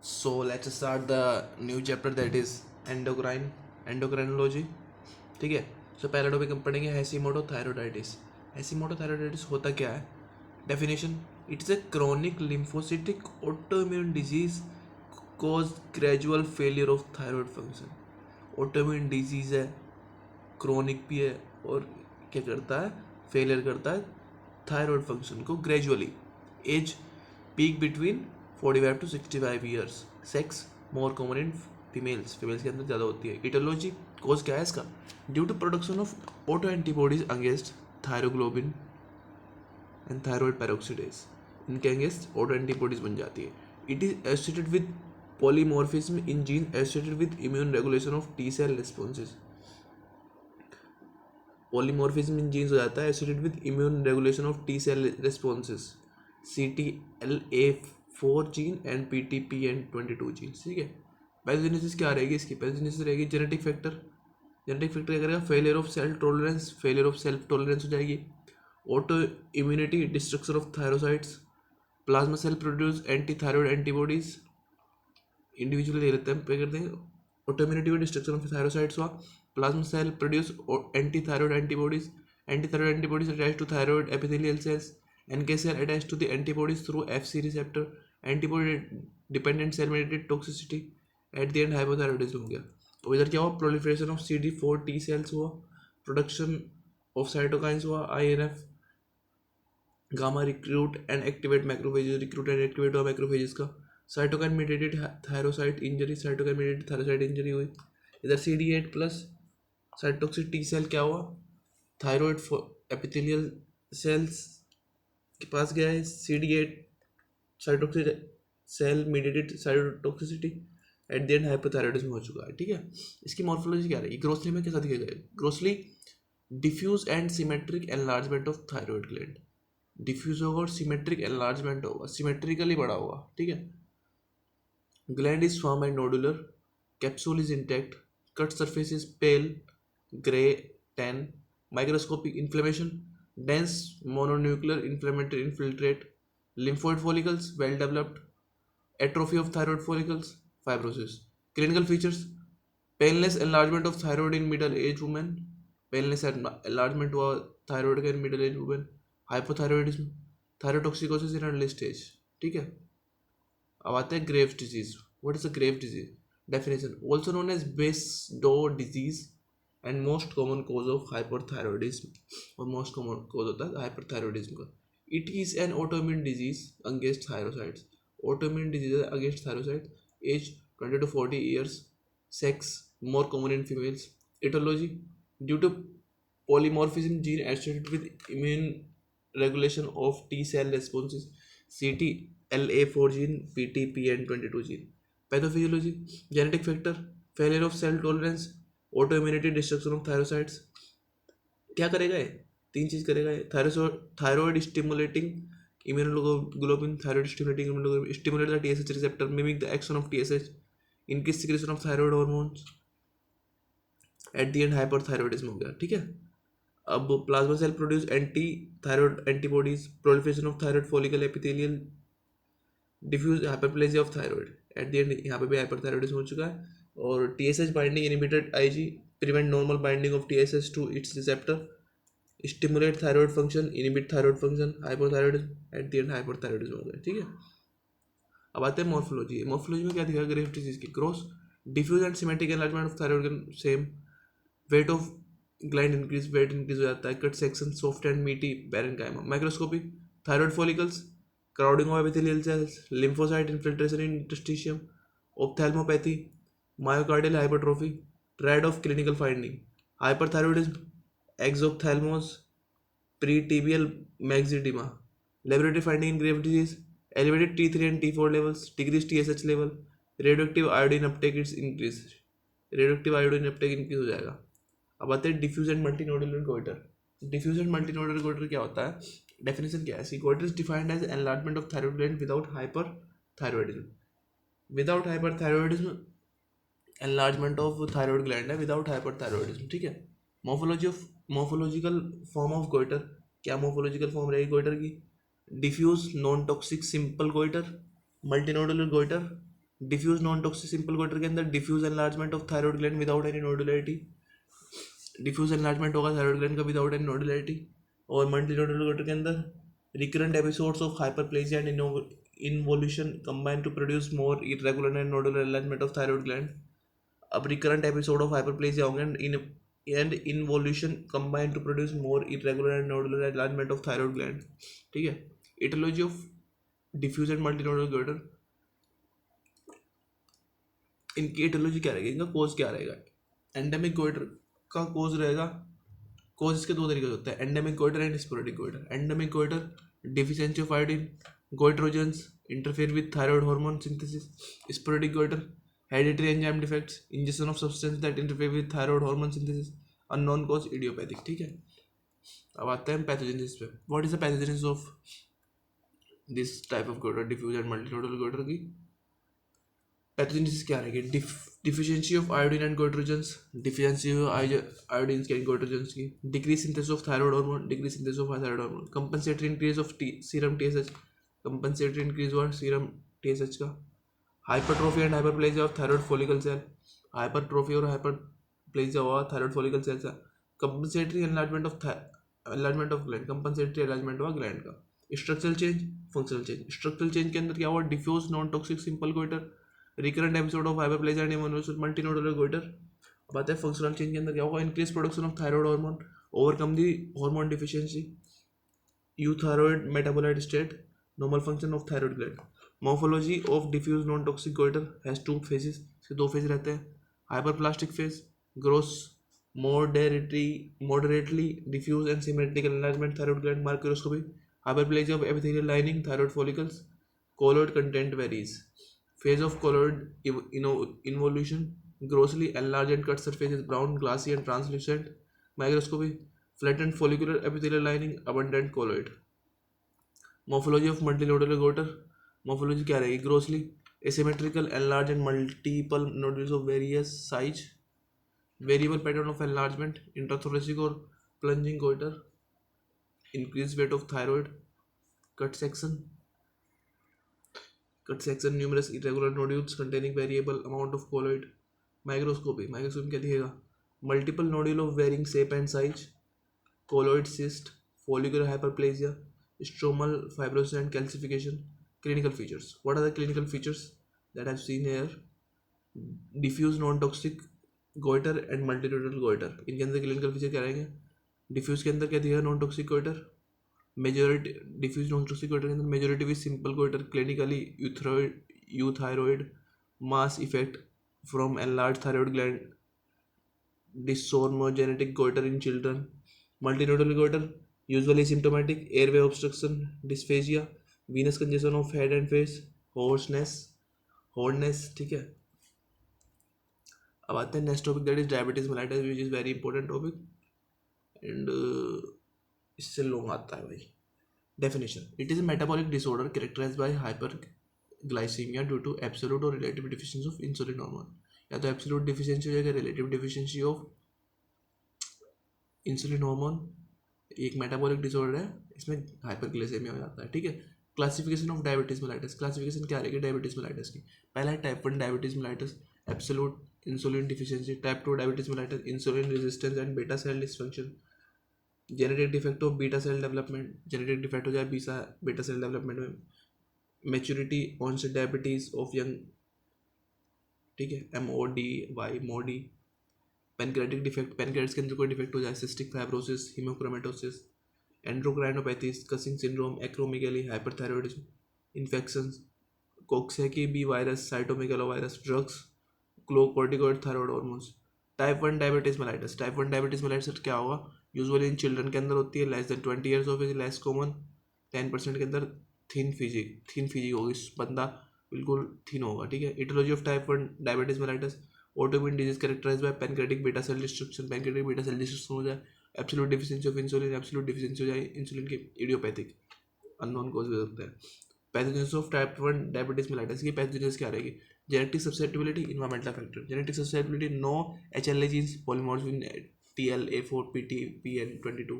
So let's start the new chapter, that is endocrinology. ठीक है. So पहला topic हम पढ़ेंगे हैशीमोटो थायरोइडाइटिस. हैशीमोटो थायरोइडाइटिस होता क्या है? Definition: it's a chronic lymphocytic autoimmune disease cause gradual failure of thyroid function. Autoimmune disease है, क्रॉनिक भी है, और क्या करता है? फेलियर करता है थायराइड फंक्शन को gradually. Age: peak between 45 to 65 years. Sex: more common in females के अंदर ज़्यादा होती है. इटोलॉजी: कोज क्या है इसका? Due to production of auto antibodies against thyroglobulin and thyroid peroxidase. इनके अगेंस्ट ऑटो एंटीबॉडीज बन जाती है. It is associated with polymorphism in gene associated with immune regulation of T cell responses. Polymorphism in genes हो जाता है associated with immune regulation of T cell responses. CTLA4 gene and PTPN22 gene. ठीक है. Pathogenesis क्या रहेगी इसकी? Pathogenesis रहेगी genetic factor. Genetic factor क्या करेगा? Failure of cell tolerance, failure of self tolerance हो जाएगी. Auto immunity, destruction of thyrocytes. Plasma cell produce anti thyroid antibodies. Individually ले लेते हैं, पे करते हैं. ऑटो इम्यूनिटी में डिस्ट्रक्शन ऑफ थायरोसाइट्स हुआ. Plasma cell produce anti thyroid antibodies. Anti thyroid antibodies attach to thyroid epithelial cells. NK cell attached to the antibodies through FC receptor. Antibody dependent cell mediated toxicity. At the end hypothyroidism हो गया. तो इधर क्या हुआ? Proliferation of CD4 T cells हुआ. Production of cytokines हुआ. INF gamma recruit and activate macrophages. Recruit and activate हुआ macrophages का. Cytokine mediated thyrocyte injury. Cytokine mediated thyrocyte injury हुई. इधर CD8 plus cytotoxic T cell क्या हुआ? Thyroid epithelial sales के पास गया है. CD8 cytotoxic cell mediated cytotoxicity. At the end hypothyroidism हो चुका है. ठीक है. इसकी मॉर्फोलॉजी क्या रहेगी? ग्रोसली में कैसा दिखेगा? Grossly diffuse and symmetric enlargement of thyroid gland. Diffuse होगा और सिमेट्रिक एनलार्जमेंट होगा, सिमेट्रिकली बड़ा होगा. ठीक है. Gland is form and nodular. Capsule is intact. Cut surface is pail grey tan. Microscopic inflammation. Dense mononuclear inflammatory infiltrate. Lymphoid follicles well developed. Atrophy of thyroid follicles. Fibrosis. Clinical features: painless enlargement of thyroid in middle-aged women. Painless enlargement हुआ thyroid का in middle-aged women. Hypothyroidism. Thyrotoxicosis in early stage. ठीक है. अब आते हैं Graves' disease. What is a Graves' disease? Definition: also known as Basedow disease and most common cause of hyperthyroidism. और most common cause होता है hyperthyroidism का. It is an autoimmune disease against thyrocytes. Autoimmune disease against thyrocyte. Age 20 to 40 years. Sex more common in females. Aetiology: due to polymorphism gene associated with immune regulation of T cell responses. CTLA4 gene, PTPN22 gene. Pathophysiology: genetic factor, failure of cell tolerance, auto immunity, destruction of thyrocytes. क्या करेगा ये? तीन चीज करेगा ये. Thyroid stimulating immunoglobulin. Thyroid stimulating immunoglobulin stimulate the TSH receptor, mimic the action of TSH, increase secretion of thyroid hormones. At the end hyperthyroidism हो गया. ठीक है. अब plasma cell produce anti thyroid antibodies. Proliferation of thyroid follicle epithelial. Diffuse hyperplasia of thyroid. At the end यहाँ पे भी hyperthyroidism हो चुका है. और TSH binding inhibited IG prevent normal binding of TSH to its receptor, stimulate thyroid function, inhibit thyroid function, hypothyroidism. At the end hyperthyroidism हो गया. ठीक है. अब आते हैं मॉर्फोलॉजी. मॉर्फोलॉजी में क्या दिखा? ग्रेव्स डिजीज की. Gross diffuse and symmetric enlargement of thyroid gland. Same. Weight of gland increase, weight increase हो जाता है. Cut section soft and meaty parenchyma. Microscopy: thyroid follicles, crowding of epithelial cells, lymphocyte infiltration in interstitium. Ophthalmopathy, myocardial hypertrophy. Triad of clinical finding: hyperthyroidism, exophthalmos, pretibial myxoedema. Laboratory finding in Graves disease: elevated T3 and T4 levels, decreased TSH level, radioactive iodine uptake is increase. Radioactive iodine uptake increase हो जाएगा. अब आते हैं diffuse and multinodular goitre. Diffuse and multinodular goitre क्या होता है? Definition क्या है? Goitre is defined as enlargement of thyroid gland without hyperthyroidism. Without hyperthyroidism enlargement of thyroid gland है, विदाउट हाइपरथायरॉयडिज्म. ठीक है. Morphological form of goitre. क्या morphological form रहेगी गोइटर की? Diffuse non toxic simple goitre, multinodular goitre, diffuse non toxic simple goitre के अंदर diffuse enlargement of thyroid gland without any nodularity, diffuse enlargement होगा thyroid gland का without any nodularity. और multi nodular goitre के अंदर recurrent episodes of hyperplasia and involution combine to produce more irregular and nodular enlargement of thyroid gland. अब recurrent episode of hyperplasia होंगे and involution combine to produce more irregular and nodular enlargement of thyroid gland. ठीक है, aetiology of diffuse and multi nodular goitre, इनकी aetiology क्या रहेगी, इनका कोज क्या रहेगा। एंडेमिक गोइटर का कोज रहेगा, कोज इसके दो तरीके से होता है, endemic goitre and sporadic goitre. Endemic goitre deficiency of iodine, goitrogens interfere with thyroid hormone synthesis. Sporadic goitre hereditary enzyme defects, injection of substance that interfere with thyroid hormone synthesis, unknown cause idiopathic. ठीक है, अब आते हैं pathogenesis पे। What is the pathogenesis of this type of goitre, diffuse and multinodal goitre की pathogenesis क्या रहेगी। Deficiency of iodine and goitrogens, deficiency of iodine and goitrogens की। Decrease synthesis of thyroid hormone, decrease synthesis of thyroid hormone. Compensatory increase of serum TSH, compensatory increase हुआ serum TSH का। Hypertrophy and hyperplasia of thyroid follicle cell, hypertrophy और hyperplasia हुआ thyroid follicle cell का। Compensatory enlargement of gland, compensatory enlargement हुआ gland का। Structural change, functional change. Structural change के अंदर क्या हुआ, diffuse non toxic simple goitre, recurrent episode of hyperplasia and multinodular goitre. बात है फंक्शनल चेंज के अंदर क्या होगा, increase production of thyroid hormone, overcome the hormone deficiency, euthyroid metabolite state, normal function of thyroid gland. Morphology of diffuse non toxic goitre has two phases, इसके दो phase रहते हैं। Hyperplastic phase, gross moderately diffuse and symmetrical enlargement thyroid gland microscopy, hyperplasia of epithelial lining, thyroid follicles, colloid content varies. Phase of colloid involution, grossly enlarged and cut surface is brown, glassy and translucent. Microscopy, flattened follicular epithelial lining, abundant colloid. Morphology of multinodular goiter, morphology क्या रहेगी, grossly asymmetrical, enlarged and multiple nodules of various size, variable pattern of enlargement, intrathoracic or plunging goiter, increased weight of thyroid, cut section, numerous irregular nodules containing variable amount of colloid. Microscopy क्या दिखेगा, multiple nodule of varying shape and size, colloid cyst, follicular hyperplasia, stromal fibrosis and calcification. Clinical features, what are the clinical features that I've seen here, diffuse non-toxic goitre and multinodal goitre, इनके अंदर clinical feature क्या रहेंगे। Diffuse के अंदर क्या दिखेगा, non toxic goitre, majority diffuse non toxic goitre के अंदर majority with simple goitre, clinically euthyroid mass effect from enlarge thyroid gland, dyshormonogenetic goitre in children. Multinodal goitre usually symptomatic, airway obstruction, dysphagia, venous congestion of head and face, hoarseness. ठीक है, अब आते हैं next topic that is diabetes mellitus, which is very important topic and इससे long आता है भाई। Definition, it is a metabolic disorder characterised by hyperglycaemia due to absolute or relative deficiency of insulin hormone. या तो absolute deficiency हो जाएगा, relative deficiency of insulin hormone. एक metabolic disorder है, इसमें हाइपरग्लाइसेमिया हो जाता है। ठीक है, classification of diabetes mellitus, classification क्या रहेगी डायबिटीज मेलाइटस की। पहला है type 1 diabetes mellitus, absolute insulin deficiency. Type 2 diabetes mellitus, insulin resistance and beta cell dysfunction. Genetic defect of beta cell development, genetic defect हो जाए बीटा सेल डेवलपमेंट में। Maturity onset diabetes of young, ठीक है, MODY। Pancreatic defect, पैनक्रेट्स के अंदर कोई defect हो जाए, cystic fibrosis, haemochromatosis, endocrinopathies, Cushing syndrome, acromegaly, hyperthyroidism, infections, Coxsackie B virus, cytomegalovirus, drugs, glucocorticoid, thyroid hormones. Type 1 diabetes mellitus, type 1 diabetes mellitus क्या होगा, usually in children के अंदर होती है, less than 20 years of age, less common, 10% के अंदर thin physique होगी, बंदा बिल्कुल थिन होगा। ठीक है, etiology of type 1 diabetes mellitus, autoimmune disease characterized by pancreatic beta cell destruction, pancreatic beta cell destruction हो जाए, absolute deficiency of insulin, absolute deficiency हो जाए इंसुलिन की, इडियोपैथिक, अननोन कॉज हो सकता है। Pathogenesis of type 1 diabetes mellitus की pathogenesis क्या रहेगी, genetic susceptibility, environmental factor. Genetic susceptibility, no HLA genes, polymorphism TL-A4 PTPN22,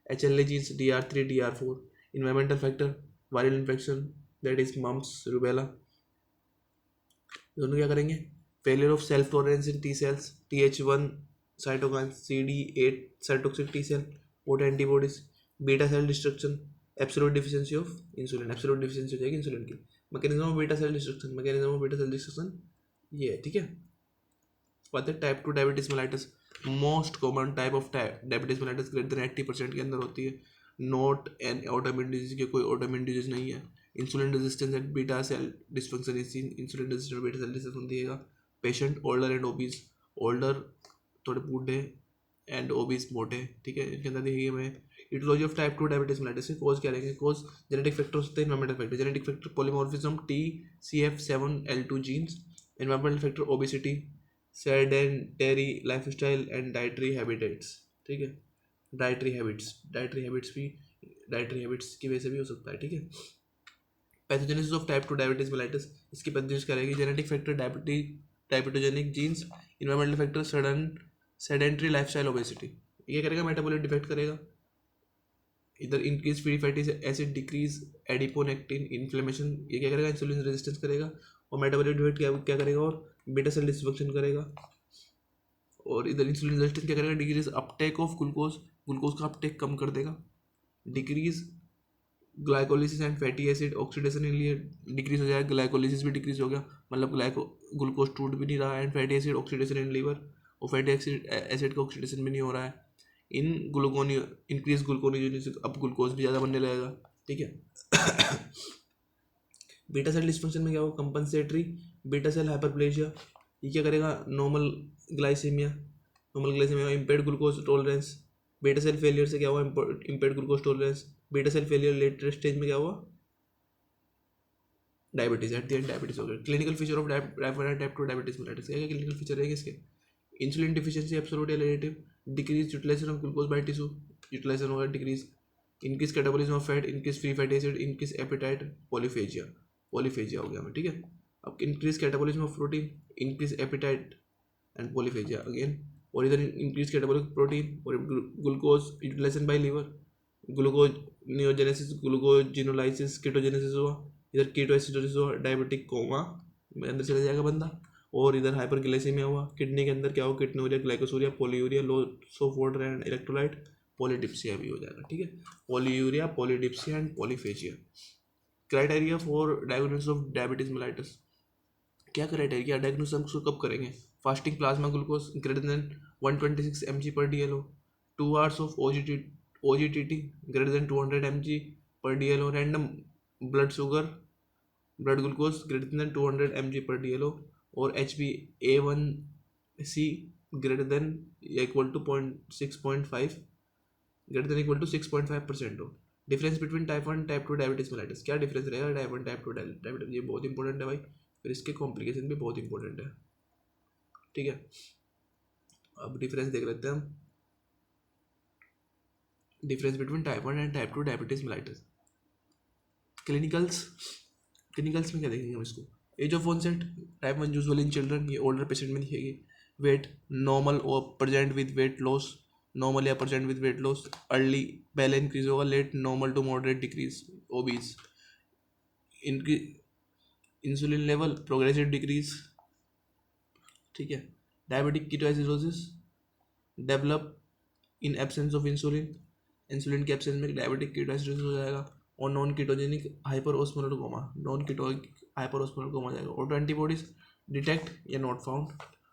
HLA genes DR3 DR4, environmental factor, viral infection that is mumps rubella, दोनों क्या करेंगे, failure of self tolerance in T cells, TH1 cytokine, CD8 cytotoxic T cell, पोट antibodies, beta cell destruction, absolute deficiency of insulin, absolute deficiency हो जाएगी insulin की। Mechanism of beta cell destruction, mechanism of beta cell destruction ये है, ठीक है। बात है type 2 diabetes mellitus, most common type of diabetes mellitus, greater than 80% के अंदर होती है, नॉट एन ऑटोइम्यून डिजीज, के कोई ऑटोइम्यून डिजीज नहीं है। Insulin resistance and beta cell dysfunction is seen, insulin resistant beta cell dysfunction दिएगा। Patient older and obese, older थोड़े बूढ़े एंड ओबीज मोटे, ठीक है, इनके अंदर देखिए मैं etiology of type 2 diabetes mellitus के कोज क्या रहेंगे, कोज जेनेटिक फैक्टर्स होते हैं, environmental factor, genetic factor polymorphism TCF7L2 genes, environmental factor obesity, sedentary lifestyle and dietary habitats, ठीक है, डाइटरी हैबिट्स भी डाइटरी हैबिट्स की वजह से भी हो सकता है, ठीक है। Pathogenesis of type 2 diabetes mellitus, इसकी पैथोजेनेसिस क्या रहेगी, genetic factor diabetogenic genes, environmental factor sedentary lifestyle obesity, ये करेगा मेटाबॉलिक डिफेक्ट करेगा, इधर increase free fatty acid, decrease adiponectin, inflammation, ये क्या करेगा, इंसुलिन रेजिस्टेंस करेगा, और मेटाबॉलिक डिफेक्ट क्या करेगा, और बीटा सेल डिसफंक्शन करेगा। और इधर इंसुलिन रेजिस्टेंस क्या करेगा, decrease Uptake of glucose, glucose का अपटेक कम कर देगा, decrease glycolysis and fatty acid oxidation के लिए डिक्रीज हो जाएगा, ग्लाइकोलिसिस भी डिक्रीज हो गया, मतलब ग्लूकोज टूट भी नहीं रहा, and fatty acid oxidation in liver, और फैटी एसिड का ऑक्सीडेशन भी नहीं हो रहा है, इन ग्लूकोनी इंक्रीज ग्लूकोनियोजेनेसिस, अब ग्लूकोज भी ज़्यादा बनने लगेगा, ठीक है। बीटा सेल डिस्फंक्शन में क्या होगा, कंपनसेटरी बीटा सेल हाइपरप्लेजिया, ये क्या करेगा, normal glycemia impaired glucose tolerance, beta cell failure से क्या हुआ, impaired glucose tolerance, beta cell failure later stage में क्या हुआ, diabetes, at the end diabetes हो गया। Clinical feature of type 2 diabetes mellitus, क्या क्लिनिकल फीचर रहेगा इसके, इंसुलिन डिफिशियंसी एब्सोल्यूट या relative, decrease utilization of glucose by tissue, utilization होगा decrease, increase catabolism of fat, increase free fatty acid, increase appetite, polyphagia हो गया मैं, ठीक है। अब increase catabolism of protein, increase appetite and polyphagia again, और इधर इंक्रीज कैटाबॉलिक प्रोटीन और glucose utilization by liver, glucose neogenesis, glycogenolysis, ketogenesis हुआ, इधर कीटोएसिडोसिस हुआ, डायबिटिक कोमा में अंदर चला जाएगा बंदा, और इधर हाइपरग्लाइसेमिया हुआ, किडनी के अंदर क्या हो, ketonuria, glycosuria, polyuria, loss of water and electrolyte, polydipsia भी हो जाएगा, ठीक है, polyuria, polydipsia and polyphagia. Criteria for diagnosis of diabetes mellitus, क्या क्राइटेरिया, डायग्नोसिस कब करेंगे, fasting plasma glucose greater than 126 mg/dl, 2 hours of OGTT greater than 200 mg/dl, random blood glucose greater than 200 mg/dl, और HbA1c greater than या equal to 6.5 greater than equal to 6.5% हो। Difference between type 1 type 2 diabetes mellitus, क्या difference रहेगा type 1 type 2 diabetes, ये बहुत important है भाई, फिर इसके कॉम्प्लिकेशन भी बहुत इंपॉर्टेंट है, ठीक है। अब डिफरेंस देख लेते हैं हम, difference between type 1 and type 2 diabetes mellitus. Clinicals में क्या देखेंगे हम इसको, age of onset type 1 usually in children, ये ओल्डर पेशेंट में दिखेगी, वेट नॉर्मल और present with weight loss, normal या present with weight loss, early पहले इंक्रीज होगा, late normal to moderate decrease, obese, इनकी इंसुलिन लेवल प्रोग्रेसिव डिक्रीज, ठीक है। Diabetic ketoacidosis develop in absence of insulin, insulin के absence में diabetic ketoacidosis हो जाएगा, और non ketogenic hyperosmolar coma, non ketotic hyperosmolar coma हो जाएगा। ऑटो एंटीबॉडीज डिटेक्ट या नॉट फाउंड,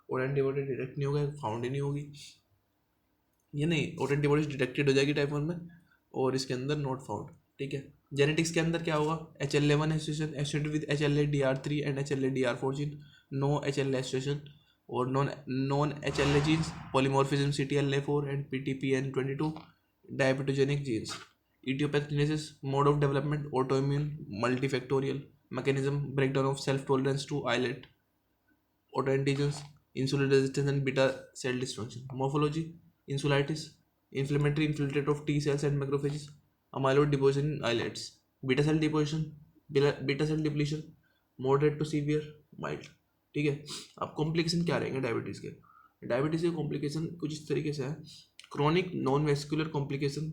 और एंटीबॉडी डिटेक्ट नहीं होगा, फाउंड ही नहीं होगी, ये नहीं, ऑटो एंटीबॉडीज डिटेक्टेड हो जाएगी टाइप 1 में, और इसके अंदर नॉट फाउंड, ठीक है। जेनेटिक्स के अंदर क्या होगा, HL11 association with HLA-DR3 and HLA-DR4 gene, no HLA association, और non HLA genes, polymorphism CTLA4 and PTPN22, diabetogenic genes, etiopathogenesis, mode of development autoimmune multifactorial, mechanism breakdown of self tolerance to islet, autoantigens, insulin resistance and beta cell dysfunction, morphology, insulitis, inflammatory infiltrate of T cells and macrophages, amyloid deposition in islets, beta cell deposition, beta cell depletion, moderate to severe, mild, ठीक है। अब complication क्या रहेंगे diabetes के, diabetes के complication कुछ इस तरीके से है, chronic non vascular complication,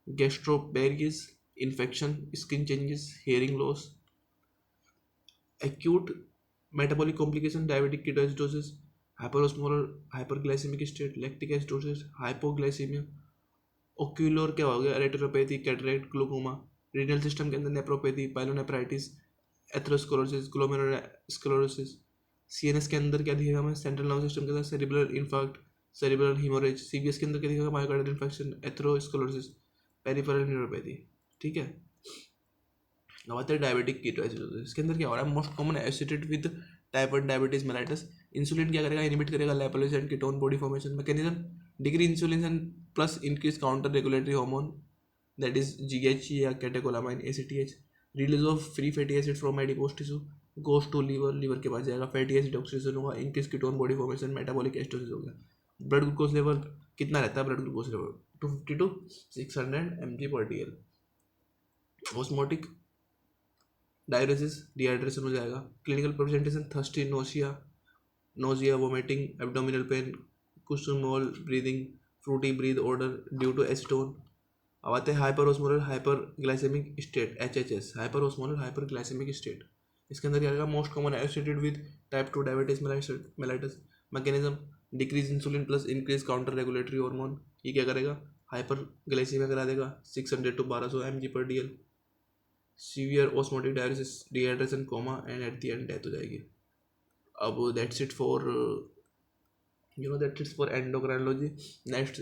gastroparesis infection, skin changes, hearing loss, acute metabolic complication, diabetic ketoacidosis, hyperosmolar hyperglycemic state, lactic acidosis, hypoglycemia, ocular क्या हो गया, retinopathy, cataract, glaucoma, renal system के अंदर nephropathy, pyelonephritis, atherosclerosis, glomerulosclerosis, CNS के अंदर क्या दिखेगा हमें, सेंट्रल नर्वस सिस्टम के अंदर cerebral infarct, cerebral haemorrhage, CBS के अंदर क्या दिखेगा, myocardial infection, atherosclerosis, peripheral neuropathy. ठीक है, अब आते हैं डायबिटिक कीटोएसिडोसिस। इसके अंदर क्या हो रहा है, most common associated with type 1 diabetes mellitus. Insulin क्या करेगा, इनिबिट करेगा lipolysis and ketone body formation mechanism, decrease insulin and plus increase counter regulatory hormone that is GHC या catecholamine ACTH, release of free fatty acid from adipose tissue, goes to liver, liver के पास जाएगा, fatty acid oxidation होगा, increase ketone body formation, metabolic acidosis हो गया। Blood glucose level कितना रहता है, blood glucose level 250 to 600 mg/dl। Osmotic diuresis, dehydration हो जाएगा। Clinical presentation, thirsty, nausea, vomiting, abdominal pain, Kussmaul breathing, fruity breath odour due to acetone. अब आते हैं hyper osmolar hyperglycemic state, HHS, hyper osmolar hyperglycemic state. इसके अंदर क्या रहेगा, most common associated with type 2 diabetes mellitus. Mechanism, decrease insulin plus increase counter regulatory hormone. ये क्या करेगा, हाइपरग्लाइसीमिया करा देगा, 600 to 1200 mg/dl। Severe osmotic dialysis, dehydration, coma and at the end death हो जाएगी। अब that's it for that's it for endocrinology. Next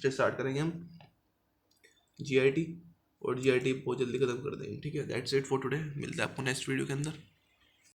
start करेंगे हम जीआईटी, और जीआईटी बहुत जल्दी खत्म कर देंगे। ठीक है, दैट्स इट फॉर टुडे, मिलता है आपको नेक्स्ट वीडियो के अंदर।